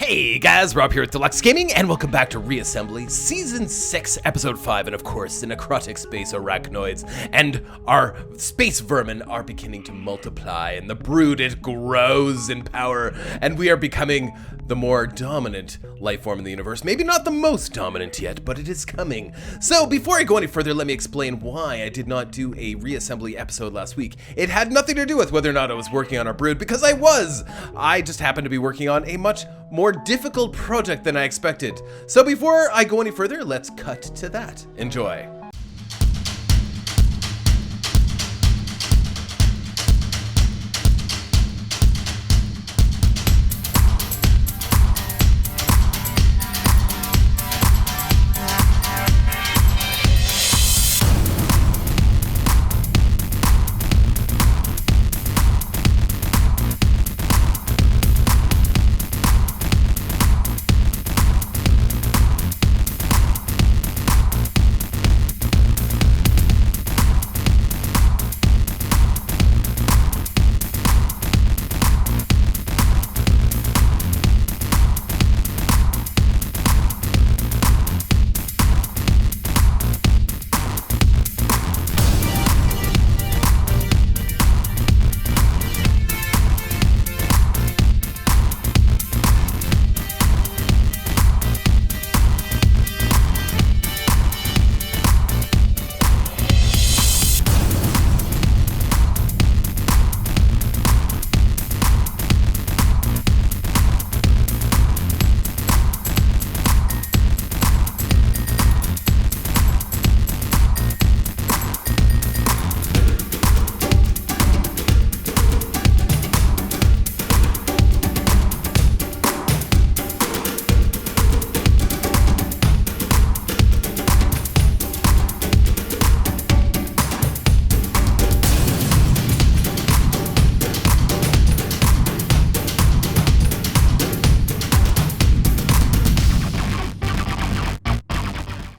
Hey guys, Rob here with Deluks Gaming, and welcome back to Reassembly, Season 6, Episode 5, and of course, the necrotic space arachnoids and our space vermin are beginning to multiply, and the brood, it grows in power, and we are becoming the more dominant life form in the universe. Maybe not the most dominant yet, but it is coming. So before I go any further, let me explain why I did not do a Reassembly episode last week. It had nothing to do with whether or not I was working on our brood, because I was! I just happened to be working on a much more difficult project than I expected. So before I go any further, let's cut to that. Enjoy.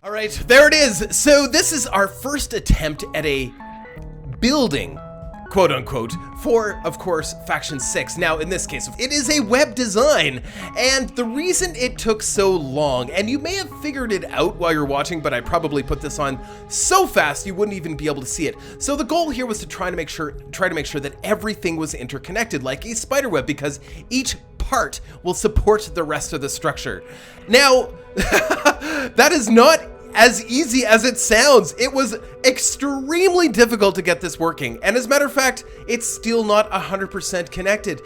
Alright, there it is. So this is our first attempt at a building, quote unquote, for, of course, Faction 6. Now, in this case, it is a web design, and the reason it took so long, and you may have figured it out while you're watching, but I probably put this on so fast you wouldn't even be able to see it. So the goal here was to try to make sure that everything was interconnected like a spider web, because each part will support the rest of the structure. Now, that is not as easy as it sounds. It was extremely difficult to get this working, and as a matter of fact, it's still not 100% connected.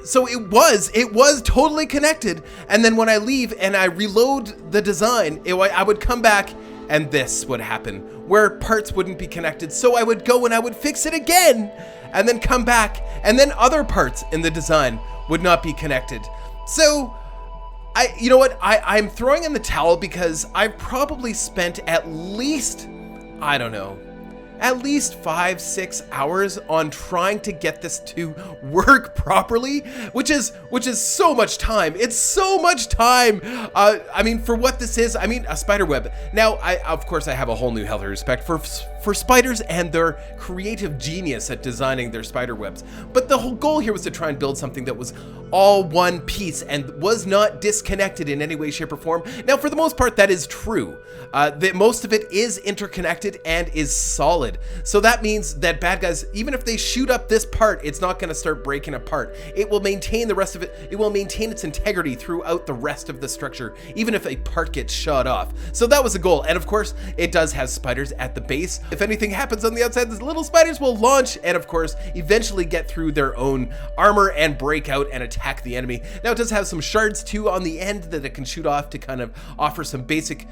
So it was totally connected, and then when I leave and I reload the design, I would come back and this would happen, where parts wouldn't be connected. So I would go and I would fix it again, and then come back, and then other parts in the design would not be connected. So you know what, I'm throwing in the towel, because I've probably spent at least, I don't know, at least 5-6 hours on trying to get this to work properly, which is so much time. It's so much time. I mean, for what this is, I mean, a spider web. Now, of course I have a whole new healthy respect for spiders and their creative genius at designing their spider webs. But the whole goal here was to try and build something that was all one piece and was not disconnected in any way, shape, or form. Now, for the most part, that is true. That most of it is interconnected and is solid. So that means that bad guys, even if they shoot up this part, it's not going to start breaking apart. It will maintain the rest of it. It will maintain its integrity throughout the rest of the structure, even if a part gets shot off. So that was the goal. And of course, it does have spiders at the base. If anything happens on the outside, the little spiders will launch and of course, eventually get through their own armor and break out and attack the enemy. Now, it does have some shards too on the end that it can shoot off to kind of offer some basic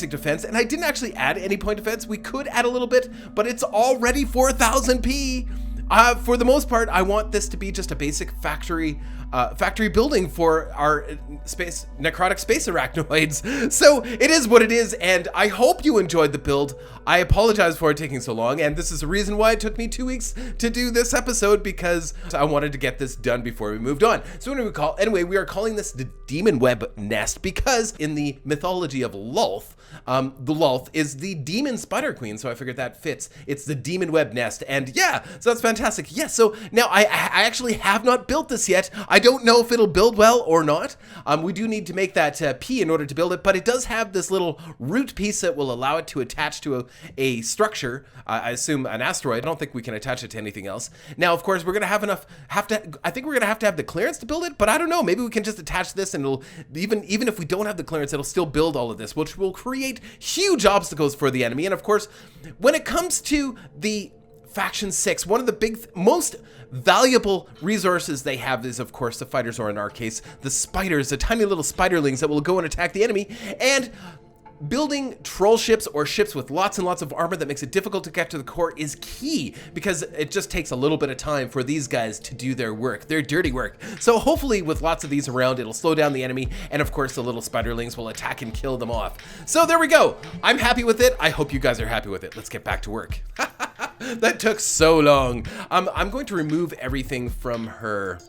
defense, and I didn't actually add any point defense. We could add a little bit, but it's already 4000p. For the most part, I want this to be just a basic factory building for our necrotic space arachnoids. So it is what it is, and I hope you enjoyed the build. I apologize for it taking so long, and this is the reason why it took me 2 weeks to do this episode, because I wanted to get this done before we moved on. So anyway, we are calling this the Demon Web Nest, because in the mythology of Lolth, the Lolth is the demon spider queen, so I figured that fits. It's the Demon Web Nest, and yeah, so that's fantastic. Yes, so now I actually have not built this yet. I I don't know if it'll build well or not. We do need to make that P in order to build it, but it does have this little root piece that will allow it to attach to a structure. I assume an asteroid. I don't think we can attach it to anything else. Now, of course, we're gonna I think we're gonna have to have the clearance to build it, but I don't know. Maybe we can just attach this, and it'll even if we don't have the clearance, it'll still build all of this, which will create huge obstacles for the enemy. And of course, when it comes to the Faction 6, one of the most valuable resources they have is, of course, the fighters, or in our case, the spiders, the tiny little spiderlings that will go and attack the enemy. And building troll ships or ships with lots and lots of armor that makes it difficult to get to the core is key, because it just takes a little bit of time for these guys to do their work, their dirty work. So hopefully with lots of these around, it'll slow down the enemy, and of course the little spiderlings will attack and kill them off. So there we go. I'm happy with it. I hope you guys are happy with it. Let's get back to work. That took so long. I'm going to remove everything from her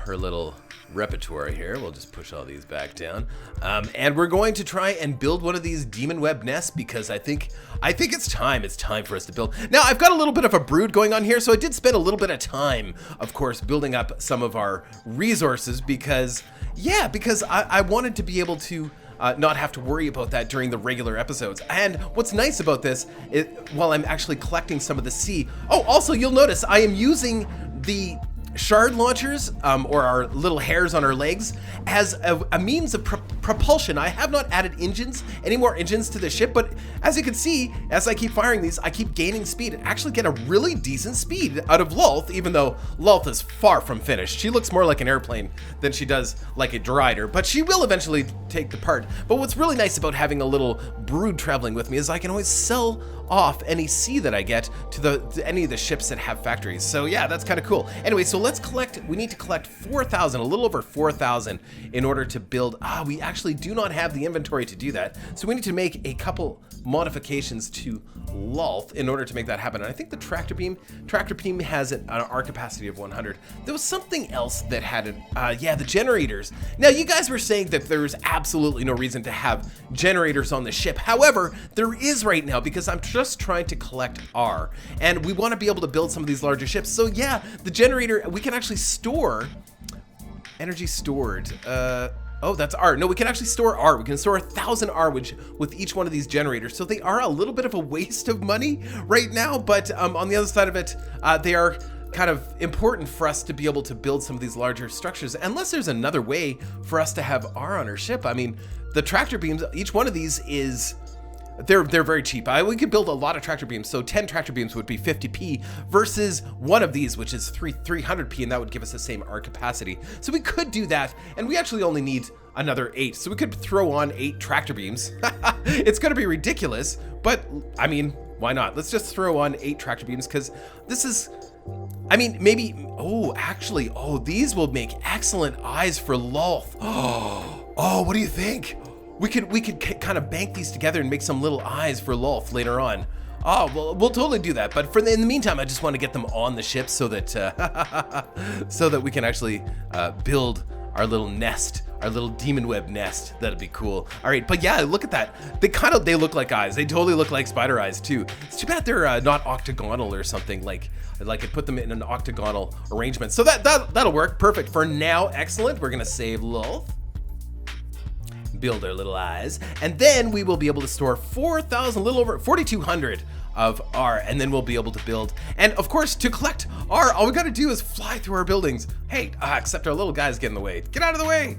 little repertoire here. We'll just push all these back down, and we're going to try and build one of these demon web nests, because I think it's time for us to build. Now, I've got a little bit of a brood going on here, so I did spend a little bit of time, of course, building up some of our resources, because I wanted to be able to not have to worry about that during the regular episodes. And what's nice about this is, while I'm actually collecting some of the sea, also you'll notice I am using the shard launchers, or our little hairs on our legs, as a means of propulsion. I have not added any more engines to the ship, but as you can see, as I keep firing these, I keep gaining speed and actually get a really decent speed out of Lolth, even though Lolth is far from finished. She looks more like an airplane than she does like a drider, but she will eventually take the part. But what's really nice about having a little brood traveling with me is I can always sell off any sea that I get to any of the ships that have factories. So yeah, that's kind of cool. Anyway, so let's collect. We need to collect 4,000, a little over 4,000, in order to build. We actually do not have the inventory to do that, so we need to make a couple modifications to Lolth in order to make that happen. And I think the tractor beam has an R capacity of 100. There was something else that had it. The generators. Now, you guys were saying that there's absolutely no reason to have generators on the ship. However, there is right now, because I'm just trying to collect R, and we want to be able to build some of these larger ships. So yeah, the generator, we can actually store energy stored. That's R. No, we can actually store R. We can store 1,000 R with each one of these generators. So they are a little bit of a waste of money right now, but on the other side of it, they are kind of important for us to be able to build some of these larger structures, unless there's another way for us to have R on our ship. I mean, the tractor beams, each one of these is, they're very cheap. We could build a lot of tractor beams, so 10 tractor beams would be 50p versus one of these, which is 300p, and that would give us the same R capacity. So we could do that, and we actually only need another 8, so we could throw on 8 tractor beams. It's gonna be ridiculous, but I mean, why not? Let's just throw on 8 tractor beams, because this is, I mean, maybe, these will make excellent eyes for Lolth. What do you think? We could kind of bank these together and make some little eyes for Lolth later on. Well, we'll totally do that. But in the meantime, I just want to get them on the ship so that so that we can actually build our little nest, our little demon web nest. That'd be cool. All right, but yeah, look at that. They look like eyes. They totally look like spider eyes too. It's too bad they're not octagonal or something. Like I put them in an octagonal arrangement. So that'll work. Perfect for now. Excellent. We're gonna save Lolth. Build our little eyes, and then we will be able to store 4,000, a little over 4,200 of R, and then we'll be able to build. And of course, to collect R, all we got to do is fly through our buildings. Hey, except our little guys get in the way. Get out of the way.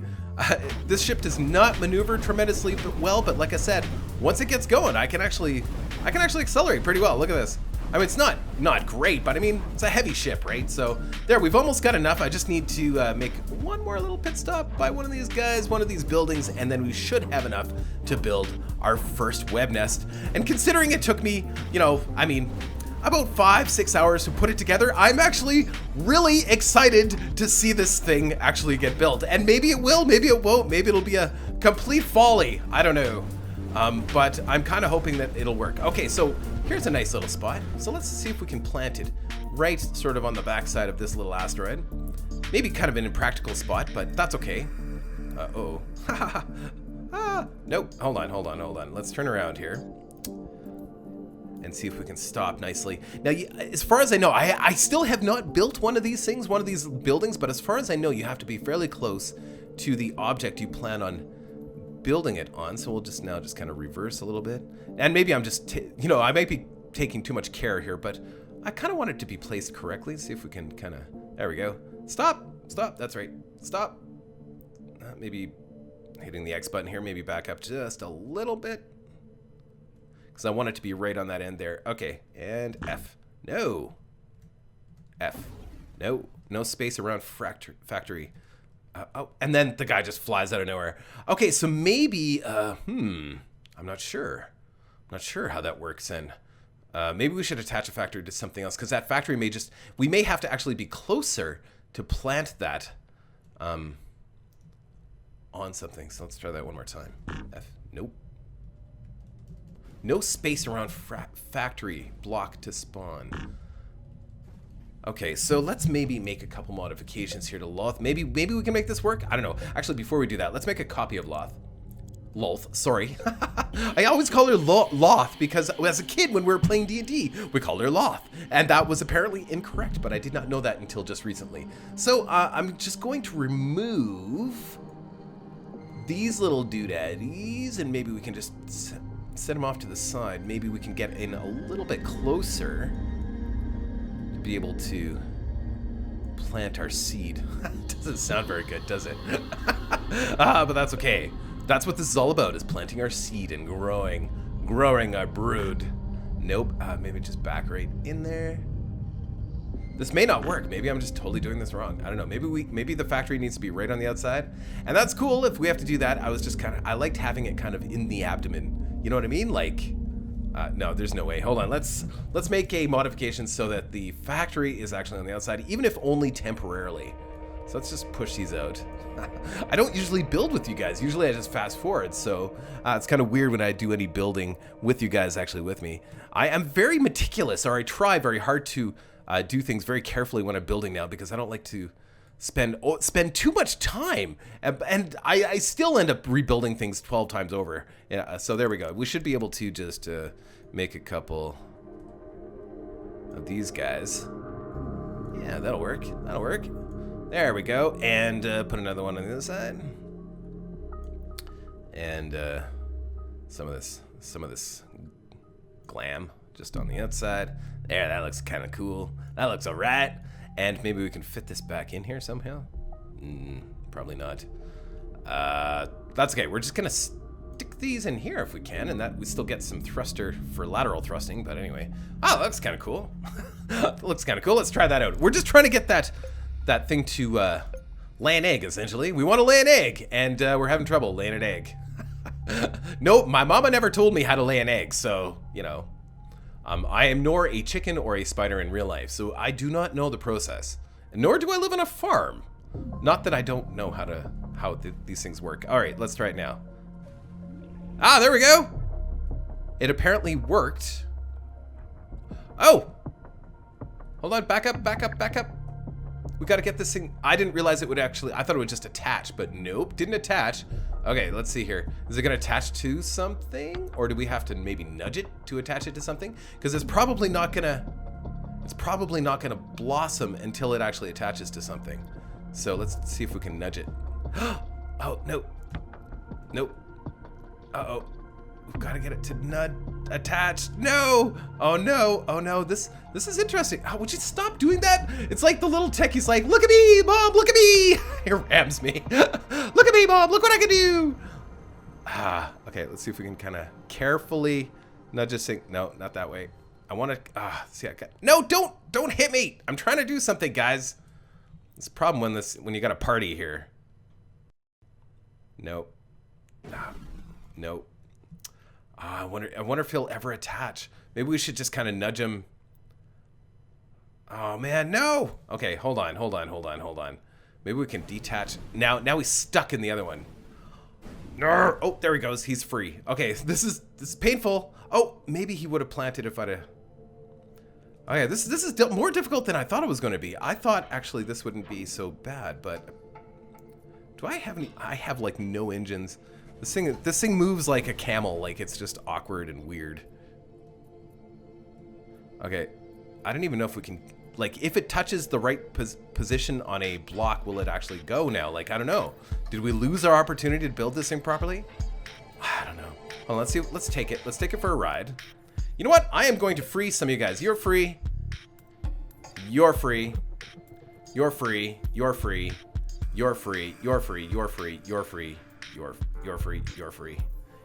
This ship does not maneuver tremendously well, but like I said, once it gets going, I can actually accelerate pretty well. Look at this. I mean, it's not great, but I mean, it's a heavy ship, right? So there, we've almost got enough. I just need to make one more little pit stop by one of these guys, one of these buildings, and then we should have enough to build our first web nest. And considering it took me, I mean, about 5-6 hours to put it together, I'm actually really excited to see this thing actually get built. And maybe it will, maybe it won't, maybe it'll be a complete folly. I don't know. But I'm kind of hoping that it'll work. Okay, so here's a nice little spot. So let's see if we can plant it right sort of on the backside of this little asteroid. Maybe kind of an impractical spot, but that's okay. Uh-oh. Nope. Hold on. Let's turn around here. and see if we can stop nicely. Now, as far as I know, I still have not built one of these things, one of these buildings, but as far as I know, you have to be fairly close to the object you plan on building it on. So we'll just now just kind of reverse a little bit. And maybe I'm just, you know, I might be taking too much care here, but I kind of want it to be placed correctly. See if we can kind of, there we go. Stop, stop, that's right, stop. Maybe hitting the X button here, maybe back up just a little bit. Because I want it to be right on that end there. Okay, and F. No. F. No. No space around factory. Oh, and then the guy just flies out of nowhere. Okay, so maybe, I'm not sure. I'm not sure how that works, and maybe we should attach a factory to something else, because that factory may just, we may have to actually be closer to plant that on something. So let's try that one more time. F. Nope. No space around factory block to spawn. Okay, so let's maybe make a couple modifications here to Loth. Maybe we can make this work? I don't know. Actually, before we do that, let's make a copy of Loth. Loth, sorry. I always call her Loth because as a kid when we were playing D&D, we called her Loth. And that was apparently incorrect, but I did not know that until just recently. So I'm just going to remove these little doodads, and maybe we can just set them off to the side. Maybe we can get in a little bit closer to be able to plant our seed. Doesn't sound very good, does it? But that's okay. That's what this is all about, is planting our seed and growing our brood. Nope, maybe just back right in there. This may not work. Maybe I'm just totally doing this wrong. I don't know. Maybe the factory needs to be right on the outside. And that's cool if we have to do that. I liked having it kind of in the abdomen. You know what I mean? Like, no, there's no way. Hold on. Let's make a modification so that the factory is actually on the outside, even if only temporarily. So let's just push these out. I don't usually build with you guys. Usually I just fast forward. So it's kind of weird when I do any building with you guys actually with me. I am very meticulous, or I try very hard to do things very carefully when I'm building now, because I don't like to spend too much time, and I still end up rebuilding things 12 times over. Yeah, so there we go. We should be able to just make a couple of these guys. Yeah, that'll work. That'll work. There we go. And put another one on the other side. And some of this glam just on the outside. There, that looks kind of cool. That looks alright. And maybe we can fit this back in here somehow. Probably not. That's okay. We're just gonna stick these in here if we can, and that we still get some thruster for lateral thrusting. But anyway, oh, that looks kind of cool. That looks kind of cool. Let's try that out. We're just trying to get that thing to lay an egg. Essentially, we want to lay an egg, and we're having trouble laying an egg. Nope, my mama never told me how to lay an egg, so you know. I am nor a chicken or a spider in real life, so I do not know the process. Nor do I live on a farm. Not that I don't know how these things work. All right, let's try it now. Ah, there we go. It apparently worked. Oh! Hold on, back up, back up, back up. We gotta get this thing. I didn't realize it would actually, I thought it would just attach, but nope, didn't attach. Okay, let's see here. Is it gonna attach to something? Or do we have to maybe nudge it to attach it to something? Because it's probably not gonna blossom until it actually attaches to something. So let's see if we can nudge it. Oh, no. Nope. Uh-oh. We've gotta get it to attach. No! Oh no, oh no, this is interesting. Oh, would you stop doing that? It's like the little techie's like, look at me, Mom, look at me! He rams me. Look at me, Mom, look what I can do! Okay, let's see if we can kind of carefully nudge this thing. No, not that way. I want to, see, no, don't hit me! I'm trying to do something, guys. It's a problem when you got a party here. Nope. Nope. I wonder if he'll ever attach. Maybe we should just kind of nudge him. Oh man, no! Okay, hold on. Maybe we can detach. Now he's stuck in the other one. No! Oh, there he goes. He's free. Okay, this is painful. Oh, maybe he would have planted if I'd have. Okay, this is more difficult than I thought it was going to be. I thought actually this wouldn't be so bad, but do I have any? I have like no engines. This thing moves like a camel, like it's just awkward and weird. Okay, I don't even know if we can, like, if it touches the right position on a block, will it actually go now? Like, I don't know. Did we lose our opportunity to build this thing properly? I don't know. Well, let's see. Let's take it. Let's take it for a ride. You know what? I am going to free some of you guys. You're free. You're free. You're free. You're free. You're free. You're free. You're free. You're free. You're free. You're free.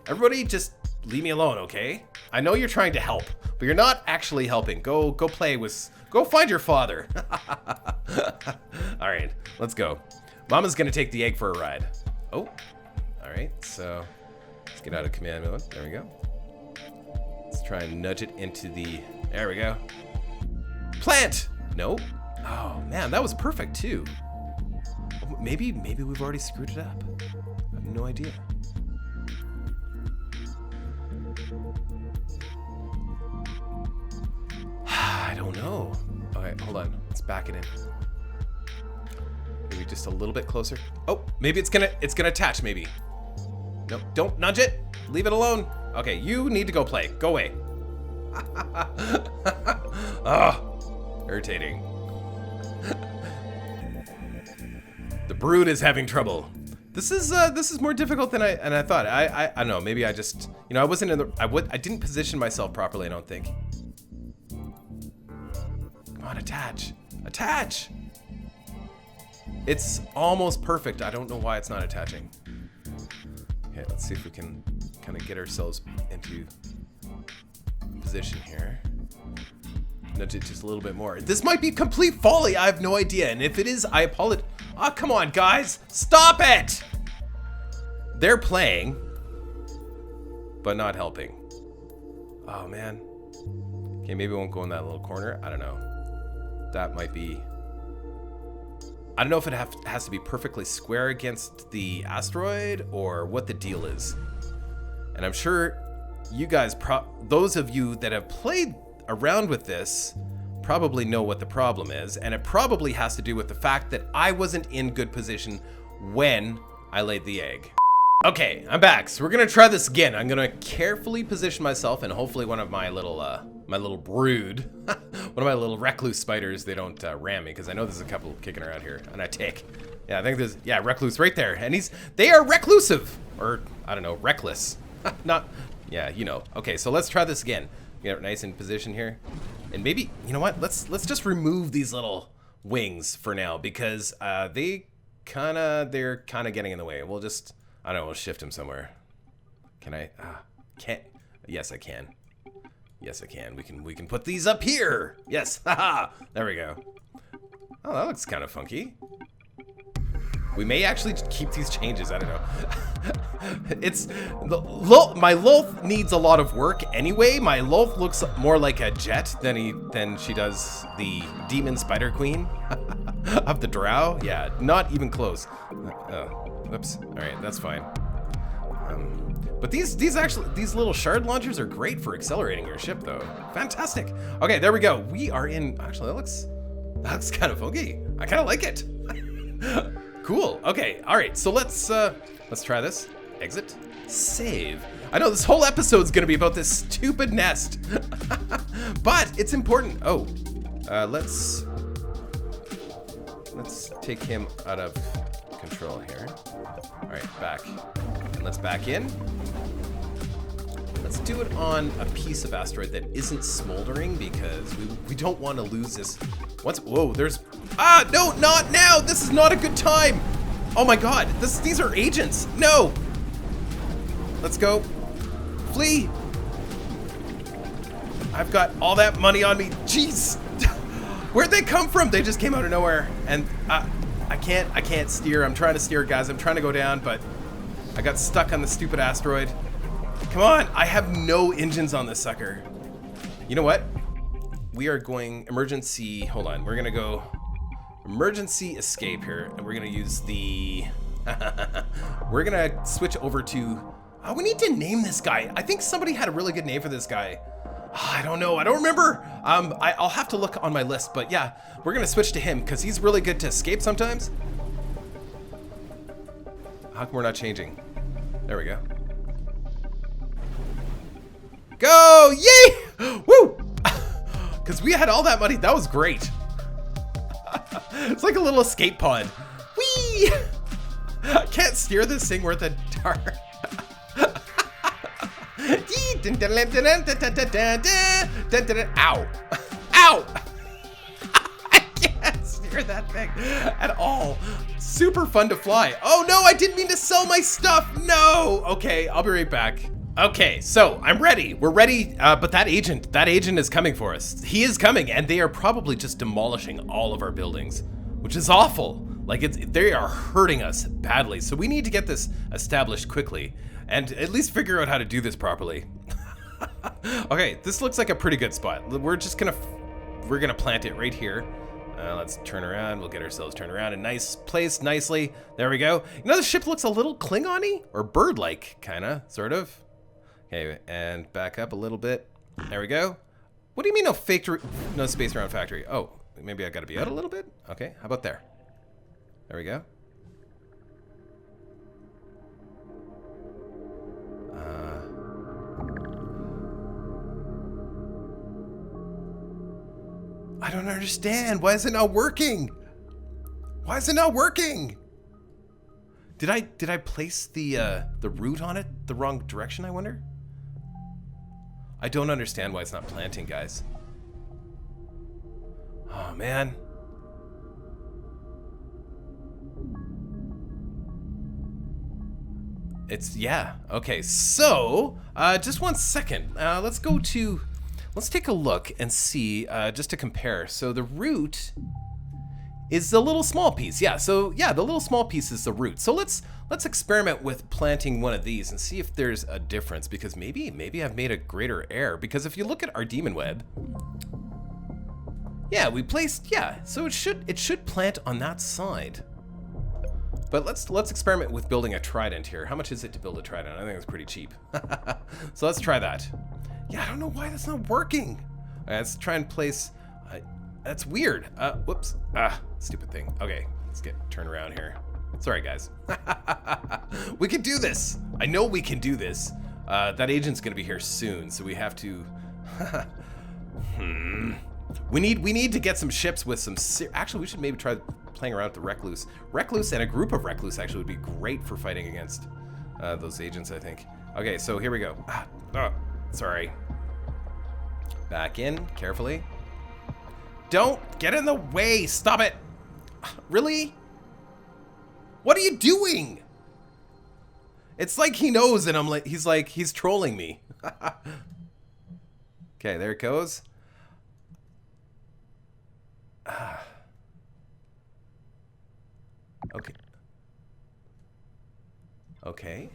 Everybody just leave me alone, okay? I know you're trying to help, but you're not actually helping. Go play with, go find your father. All right, let's go. Mama's gonna take the egg for a ride. Oh, all right, so let's get out of command mode. There we go. Let's try and nudge it into the, there we go. Plant, nope. Oh man, that was perfect too. Maybe we've already screwed it up. I have no idea. I don't know. Okay, hold on. Let's back it in. Maybe just a little bit closer. Oh, maybe it's gonna attach. Maybe. Nope. Don't nudge it. Leave it alone. Okay, you need to go play. Go away. Oh, irritating. The brood is having trouble. This is more difficult than I thought. I don't know. Maybe I just, you know, I wasn't in the, I didn't position myself properly. I don't think. Come on, attach. Attach! It's almost perfect. I don't know why it's not attaching. Okay, let's see if we can kind of get ourselves into position here. Nudge it just a little bit more. This might be complete folly. I have no idea. And if it is, I apologize. Oh, come on, guys. Stop it! They're playing, but not helping. Oh, man. Okay, maybe it won't go in that little corner. I don't know. That might be, I don't know if it has to be perfectly square against the asteroid or what the deal is. And I'm sure you guys, those of you that have played around with this probably know what the problem is. And it probably has to do with the fact that I wasn't in good position when I laid the egg. Okay, I'm back. So we're gonna try this again. I'm gonna carefully position myself, and hopefully one of my little brood, one of my little recluse spiders, they don't ram me, because I know there's a couple kicking around here, and I tick. Yeah, I think there's, yeah, recluse right there, and they are reclusive, or I don't know, reckless. Not, yeah, you know. Okay, so let's try this again. Get it nice in position here, and maybe, you know what? Let's just remove these little wings for now, because they're kind of getting in the way. We'll just, I don't know, we'll shift them somewhere. Can I? Can't. Yes, I can. Yes, I can. We can put these up here. Yes. Haha. There we go. Oh, that looks kind of funky. We may actually keep these changes. I don't know. It's my Lolth needs a lot of work anyway. My Lolth looks more like a jet than she does the demon spider queen of the drow. Yeah, not even close. Whoops. All right, that's fine. But these little shard launchers are great for accelerating your ship, though. Fantastic. Okay, there we go. We are in. Actually, that looks kind of funky. I kind of like it. Cool. Okay. All right. So let's try this. Exit. Save. I know this whole episode's gonna be about this stupid nest, but it's important. Oh, let's take him out of control here. All right, back. And let's back in. Let's do it on a piece of asteroid that isn't smoldering, because we don't want to lose this. Whoa, there's, no, not now. This is not a good time. Oh my God, these are agents. No. Let's go. Flee. I've got all that money on me. Jeez. Where'd they come from? They just came out of nowhere. And I can't steer. I'm trying to steer, guys. I'm trying to go down, but I got stuck on the stupid asteroid. Come on, I have no engines on this sucker. You know what? We are going emergency, hold on. We're gonna go emergency escape here, and we're gonna use the, we're gonna switch over to, we need to name this guy. I think somebody had a really good name for this guy. I don't know, I don't remember. I'll have to look on my list, but yeah, we're gonna switch to him because he's really good to escape sometimes. How come we're not changing? There we go. Go, yay! Woo! because we had all that money. That was great. It's like a little escape pod. Whee! I can't steer this thing worth a darn. Ow. Ow. I can't steer that thing at all. Super fun to fly. Oh no, I didn't mean to sell my stuff. No. Okay, I'll be right back. Okay, so I'm ready. We're ready, but that agent is coming for us. He is coming, and they are probably just demolishing all of our buildings, which is awful. Like, they are hurting us badly. So we need to get this established quickly and at least figure out how to do this properly. Okay, this looks like a pretty good spot. We're gonna plant it right here. Let's turn around. We'll get ourselves turned around. A nice place, nicely. There we go. You know, the ship looks a little Klingon-y or bird-like, kinda, sort of. Okay, and back up a little bit. There we go. What do you mean no factory, no space around factory? Oh, maybe I gotta be out a little bit? Okay, how about there? There we go. I don't understand. Why is it not working? Why is it not working? Did I place the root on it the wrong direction, I wonder? I don't understand why it's not planting, guys. Oh, man. Yeah, okay, so, just 1 second. Let's take a look and see, just to compare. So the root is the little small piece. Yeah, so, yeah, the little small piece is the root. So let's experiment with planting one of these and see if there's a difference, because maybe I've made a greater error, because if you look at our demon web, yeah, we placed, yeah, so it should plant on that side. But let's experiment with building a trident here. How much is it to build a trident? I think it's pretty cheap. So let's try that. Yeah, I don't know why that's not working. Let's try and place, that's weird. Whoops, stupid thing. Okay, let's turn around here. Sorry, guys. We can do this. I know we can do this. That agent's gonna be here soon, so we have to, We need to get some ships with some, actually we should maybe try playing around with the Recluse. Recluse and a group of Recluse actually would be great for fighting against those agents, I think. Okay, so here we go. Sorry. Back in, carefully. Don't get in the way, stop it. Really? What are you doing? It's like he knows and he's trolling me. Okay, there it goes. Okay. Okay.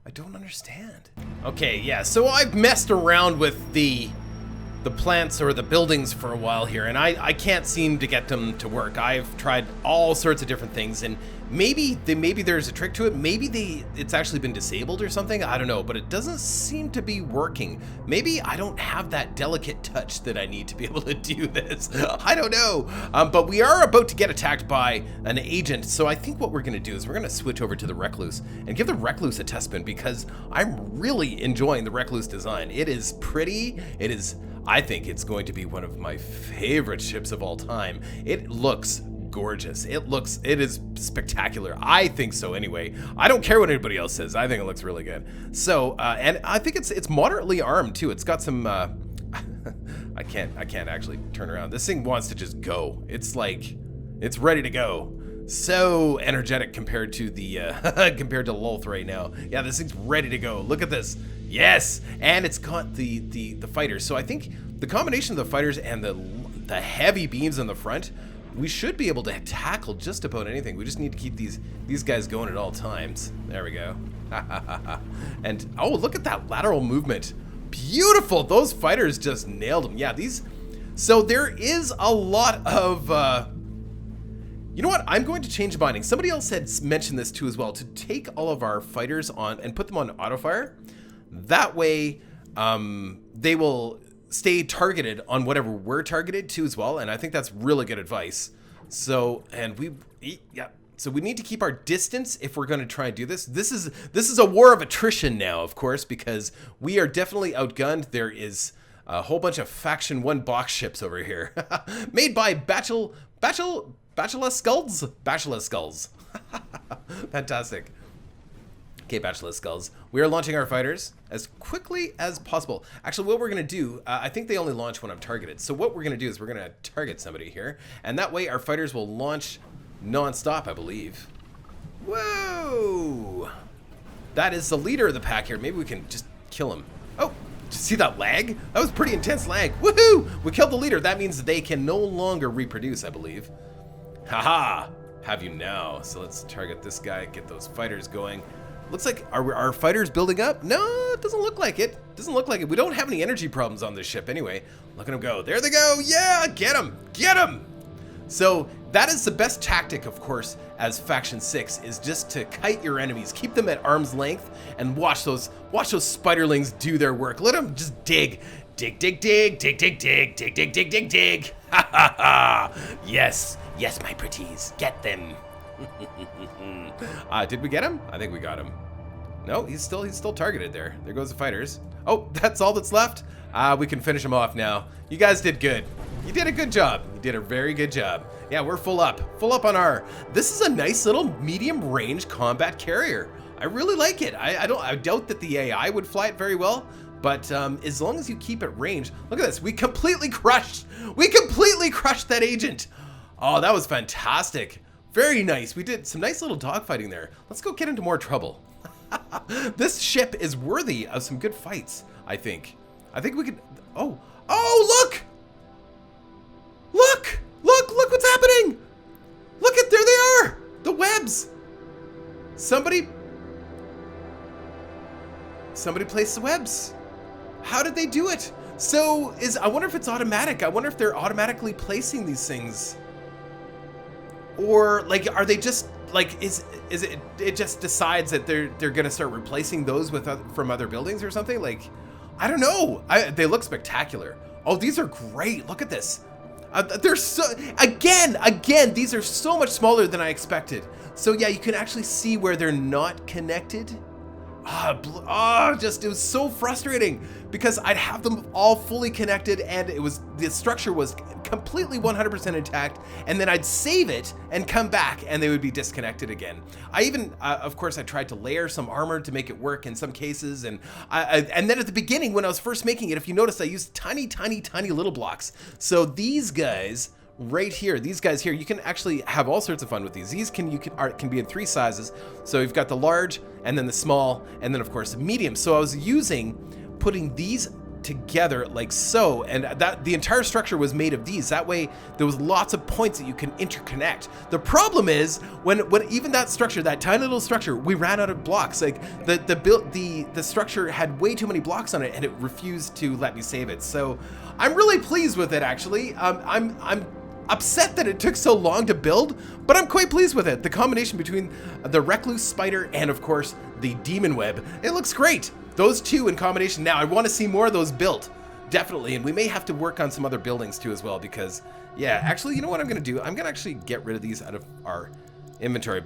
I don't understand. Okay, yeah, so I've messed around with the plants or the buildings for a while here, and I can't seem to get them to work. I've tried all sorts of different things, and maybe there's a trick to it. Maybe it's actually been disabled or something. I don't know, but it doesn't seem to be working. Maybe I don't have that delicate touch that I need to be able to do this. I don't know. But we are about to get attacked by an agent, so I think what we're gonna do is we're gonna switch over to the Recluse and give the Recluse a test spin, because I'm really enjoying the Recluse design. It is pretty. I think it's going to be one of my favorite ships of all time. It looks gorgeous. It is spectacular. I think so anyway. I don't care what anybody else says. I think it looks really good. So, and I think it's moderately armed too. It's got some, I can't actually turn around. This thing wants to just go. It's like, it's ready to go. So energetic compared to the, compared to Lolth right now. Yeah, this thing's ready to go. Look at this. Yes, and it's got the fighters. So I think the combination of the fighters and the heavy beams on the front, we should be able to tackle just about anything. We just need to keep these guys going at all times. There we go. And oh, look at that lateral movement. Beautiful. Those fighters just nailed them. Yeah, so there is a lot of you know what? I'm going to change binding. Somebody else had mentioned this too as well, to take all of our fighters on and put them on auto fire. That way, they will stay targeted on whatever we're targeted to as well, and I think that's really good advice. So, so we need to keep our distance if we're going to try and do this. This is a war of attrition now, of course, because we are definitely outgunned. There is a whole bunch of Faction 1 box ships over here. Made by Bachelor Skulls? Bachelor Skulls. Fantastic. Okay, Bachelor Skulls. We are launching our fighters as quickly as possible. Actually, what we're going to do, I think they only launch when I'm targeted. So what we're going to do is we're going to target somebody here. And that way our fighters will launch non-stop, I believe. Whoa! That is the leader of the pack here. Maybe we can just kill him. Oh, did you see that lag? That was pretty intense lag. Woohoo! We killed the leader. That means they can no longer reproduce, I believe. Haha! Have you now. So let's target this guy, get those fighters going. Looks like, are our fighters building up? No, it doesn't look like it. Doesn't look like it. We don't have any energy problems on this ship anyway. Look at them go. There they go. Yeah, get them. Get them. So that is the best tactic, of course, as Faction 6, is just to kite your enemies, keep them at arm's length, and watch those spiderlings do their work. Let them just dig. Dig, dig, dig, dig, dig, dig, dig, dig, dig, dig, dig. Ha ha ha. Yes, yes, my pretties, get them. Did we get him? I think we got him. No, he's still targeted there. There goes the fighters. Oh, that's all that's left. We can finish him off now. You guys did good. You did a good job. You did a very good job. Yeah, we're full up on our. This is a nice little medium range combat carrier. I really like it. I doubt that the AI would fly it very well, but as long as you keep it range. Look at this. We completely crushed that agent. Oh, that was fantastic. Very nice. We did some nice little dogfighting there. Let's go get into more trouble. This ship is worthy of some good fights, I think. I think we could. Oh, look! Look what's happening! Look there they are! The webs! Somebody placed the webs. How did they do it? So I wonder if it's automatic. I wonder if they're automatically placing these things. Or like, are they just like, it just decides that they're gonna start replacing those from other buildings or something? Like, I don't know. They look spectacular. Oh, these are great. Look at this. They're so, again, these are so much smaller than I expected. So yeah, you can actually see where they're not connected. It was so frustrating because I'd have them all fully connected and the structure was completely 100% intact, and then I'd save it and come back and they would be disconnected again. I even, of course, I tried to layer some armor to make it work in some cases, and then at the beginning when I was first making it, if you notice, I used tiny little blocks. So these guys right here, these guys here, you can actually have all sorts of fun with these. These can be in 3 sizes. So you've got the large, and then the small, and then of course the medium. So I was putting these together like so, and the entire structure was made of these. That way there was lots of points that you can interconnect. The problem is when even that structure, that tiny little structure, we ran out of blocks. Like the structure had way too many blocks on it, and it refused to let me save it. So I'm really pleased with it, actually. I'm upset that it took so long to build, but I'm quite pleased with it. The combination between the recluse spider and of course the demon web, it looks great. Those two in combination. Now I want to see more of those built, definitely, and we may have to work on some other buildings too as well, because yeah, actually, you know what I'm gonna do? I'm gonna actually get rid of these out of our inventory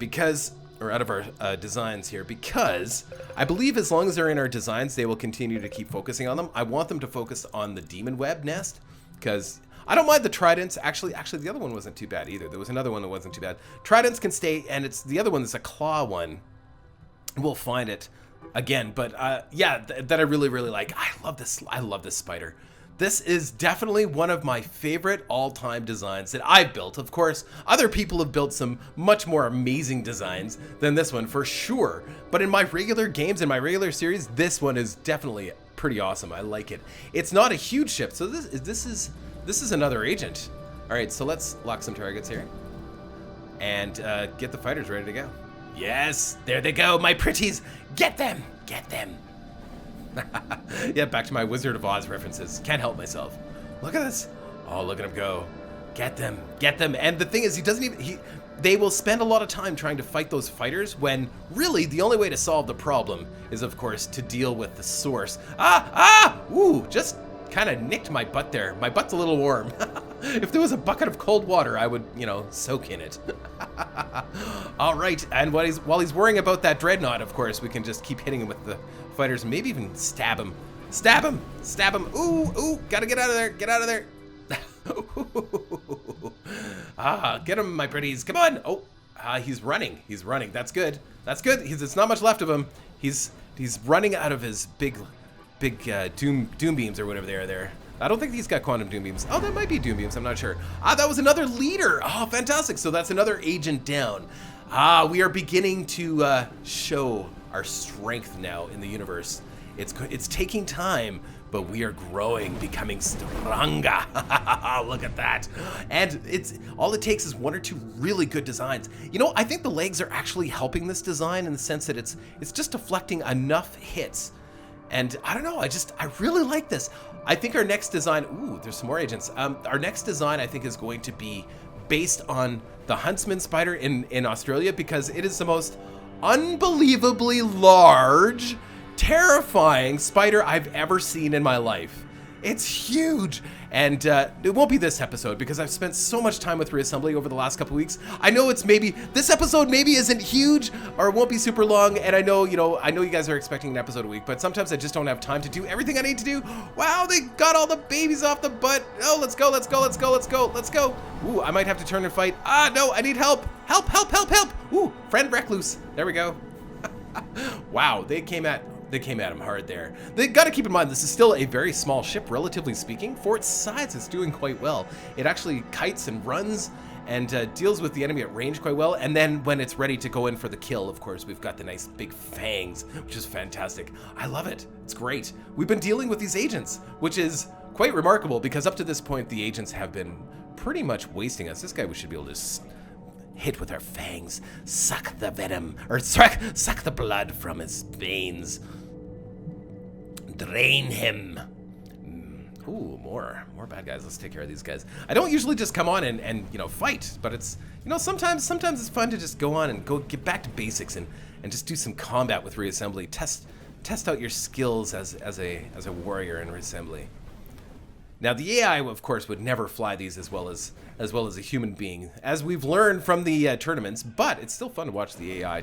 or out of our designs here, because I believe as long as they're in our designs, they will continue to keep focusing on them. I want them to focus on the demon web nest, because I don't mind the tridents. Actually, the other one wasn't too bad either. There was another one that wasn't too bad. Tridents can stay, and it's the other one that's a claw one. We'll find it again, but yeah, that I really like. I love this spider. This is definitely one of my favorite all-time designs that I've built. Of course, other people have built some much more amazing designs than this one for sure. But in my regular games, in my regular series, this one is definitely pretty awesome. I like it. It's not a huge ship, so this is another agent. All right, so let's lock some targets here and get the fighters ready to go. Yes, there they go, my pretties. Get them, get them. Yeah, back to my Wizard of Oz references. Can't help myself. Look at this. Oh, look at him go. Get them, get them. And the thing is, they will spend a lot of time trying to fight those fighters when really the only way to solve the problem is, of course, to deal with the source. Ooh, just kind of nicked my butt there. My butt's a little warm. If there was a bucket of cold water, I would, soak in it. All right, and while he's worrying about that dreadnought, of course, we can just keep hitting him with the fighters, maybe even stab him. Stab him. Stab him. Ooh, ooh, gotta get out of there. Get out of there. Get him, my pretties. Come on. Oh, he's running. He's running. That's good. That's good. There's not much left of him. He's running out of his big doom beams or whatever they are there. I don't think he's got quantum doom beams. Oh, that might be doom beams. I'm not sure. That was another leader. Oh, fantastic. So that's another agent down. We are beginning to show our strength now in the universe. It's taking time, but we are growing, becoming stronger. Look at that. And all it takes is one or two really good designs. You know, I think the legs are actually helping this design in the sense that it's just deflecting enough hits. And I don't know, I really like this. I think our next design, ooh, there's some more agents. Our next design, I think, is going to be based on the huntsman spider in Australia, because it is the most unbelievably large, terrifying spider I've ever seen in my life. It's huge. And it won't be this episode because I've spent so much time with Reassembly over the last couple weeks. I know this episode maybe isn't huge or it won't be super long. And I know you guys are expecting an episode a week, but sometimes I just don't have time to do everything I need to do. Wow, they got all the babies off the butt. Oh, let's go, let's go, let's go, let's go, let's go. Ooh, I might have to turn and fight. No, I need help. Help, help, help, help. Ooh, friend recluse. There we go. Wow, they came at him hard there. They got to keep in mind, this is still a very small ship, relatively speaking. For its size, it's doing quite well. It actually kites and runs and deals with the enemy at range quite well. And then when it's ready to go in for the kill, of course, we've got the nice big fangs, which is fantastic. I love it. It's great. We've been dealing with these agents, which is quite remarkable because up to this point, the agents have been pretty much wasting us. This guy we should be able to hit with our fangs, suck the venom, or suck the blood from his veins. Drain him. Ooh, more bad guys. Let's take care of these guys. I don't usually just come on and fight, but it's, sometimes it's fun to just go on and get back to basics and just do some combat with Reassembly. Test out your skills as a warrior in Reassembly. Now the AI, of course, would never fly these as well as a human being, as we've learned from the tournaments. But it's still fun to watch the AI,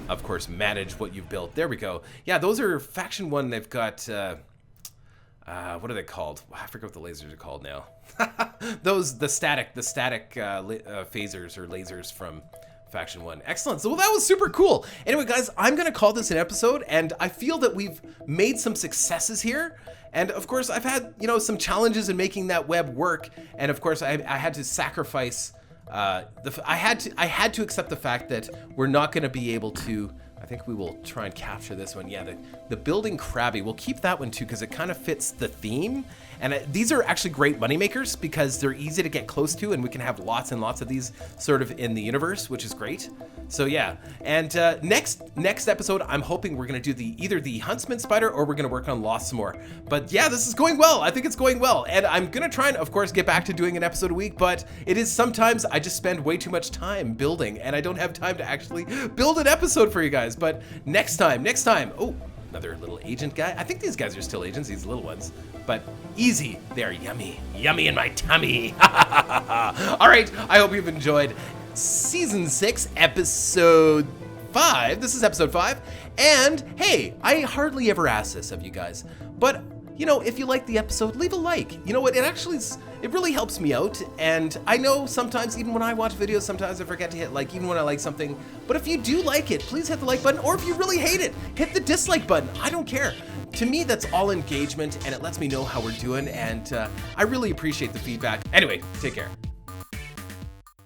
of course, manage what you've built. There we go. Yeah, those are Faction 1. They've got what are they called? I forget what the lasers are called now. the static phasers or lasers from Faction 1. Excellent. So that was super cool. Anyway, guys, I'm going to call this an episode, and I feel that we've made some successes here. And of course, I've had, some challenges in making that web work. And of course, I had to sacrifice, I had to accept the fact that we're not going to be able to, I think we will try and capture this one. Yeah, the building crabby, we'll keep that one too, because it kind of fits the theme. And these are actually great moneymakers because they're easy to get close to, and we can have lots and lots of these sort of in the universe, which is great. So yeah, and next episode, I'm hoping we're gonna do either the Huntsman Spider or we're gonna work on Lost some more. But yeah, this is going well. I think it's going well, and I'm gonna try and, of course, get back to doing an episode a week. But it is sometimes I just spend way too much time building, and I don't have time to actually build an episode for you guys. But next time. Oh, another little agent guy. I think these guys are still agents, these little ones. But easy, they're yummy. Yummy in my tummy. All right, I hope you've enjoyed Season 6, Episode 5. This is Episode 5. And hey, I hardly ever ask this of you guys, but if you like the episode, leave a like. You know what, it really helps me out. And I know sometimes, even when I watch videos, sometimes I forget to hit like, even when I like something. But if you do like it, please hit the like button. Or if you really hate it, hit the dislike button. I don't care. To me, that's all engagement, and it lets me know how we're doing. And I really appreciate the feedback. Anyway, take care.